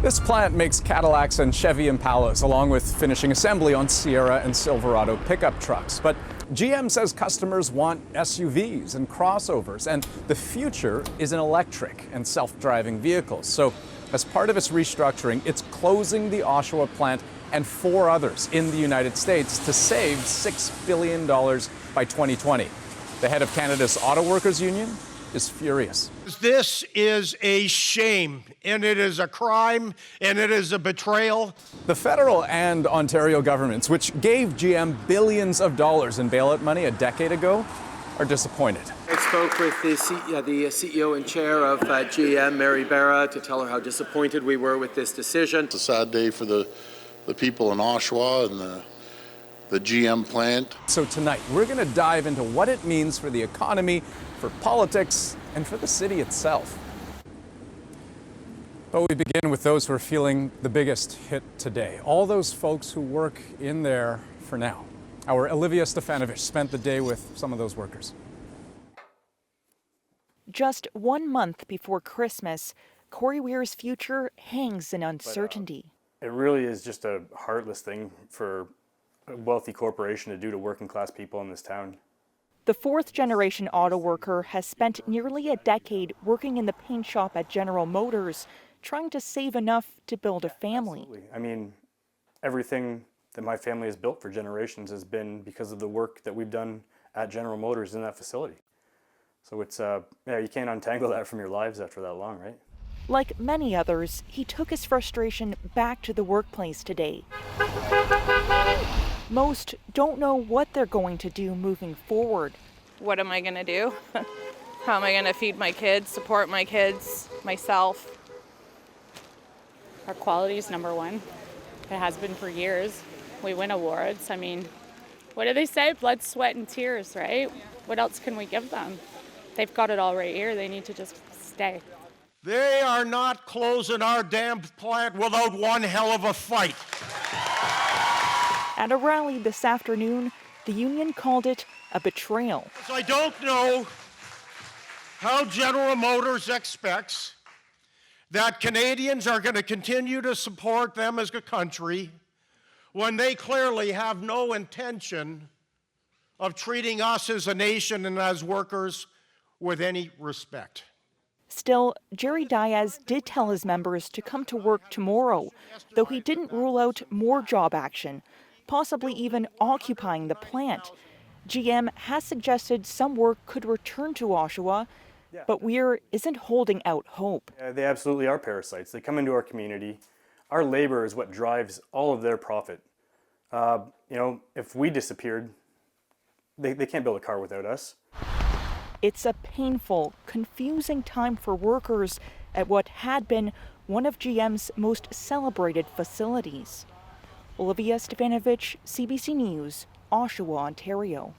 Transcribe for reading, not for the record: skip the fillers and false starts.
This plant makes Cadillacs and Chevy Impalas, along with finishing assembly on Sierra and Silverado pickup trucks. But GM says customers want SUVs and crossovers, and the future is in electric and self-driving vehicles. So as part of its restructuring, it's closing the Oshawa plant and 4 others in the United States to save $6 billion by 2020. The head of Canada's Auto Workers Union is furious. This is a shame, and it is a crime, and it is a betrayal. The federal and Ontario governments, which gave GM billions of dollars in bailout money a decade ago, are disappointed. I spoke with the CEO and chair of GM, Mary Barra, to tell her how disappointed we were with this decision. It's a sad day for the people in Oshawa and the GM plant. So tonight, we're going to dive into what it means for the economy, for politics, and for the city itself. But we begin with those who are feeling the biggest hit today. All those folks who work in there for now. Our Olivia Stefanovic spent the day with some of those workers. Just 1 month before Christmas, Corey Weir's future hangs in uncertainty. It really is just a heartless thing for a wealthy corporation to do to working class people in this town. The 4th-generation auto worker has spent nearly a decade working in the paint shop at General Motors, trying to save enough to build a family. Absolutely. I mean, everything that my family has built for generations has been because of the work that we've done at General Motors in that facility. So it's, you can't untangle that from your lives after that long, right? Like many others, he took his frustration back to the workplace today. Most don't know what they're going to do moving forward. What am I going to do? How am I going to feed my kids, support my kids, myself? Our quality is #1. It has been for years. We win awards. I mean, what do they say? Blood, sweat, and tears, right? What else can we give them? They've got it all right here. They need to just stay. They are not closing our damn plant without one hell of a fight. At a rally this afternoon, the union called it a betrayal. I don't know how General Motors expects that Canadians are going to continue to support them as a country when they clearly have no intention of treating us as a nation and as workers with any respect. Still, Jerry Diaz did tell his members to come to work tomorrow, though he didn't rule out more job action, possibly even occupying the plant. GM has suggested some work could return to Oshawa, but Weir isn't holding out hope. They absolutely are parasites. They come into our community. Our labor is what drives all of their profit. If we disappeared, they can't build a car without us. It's a painful, confusing time for workers at what had been one of GM's most celebrated facilities. Olivia Stefanovic, CBC News, Oshawa, Ontario.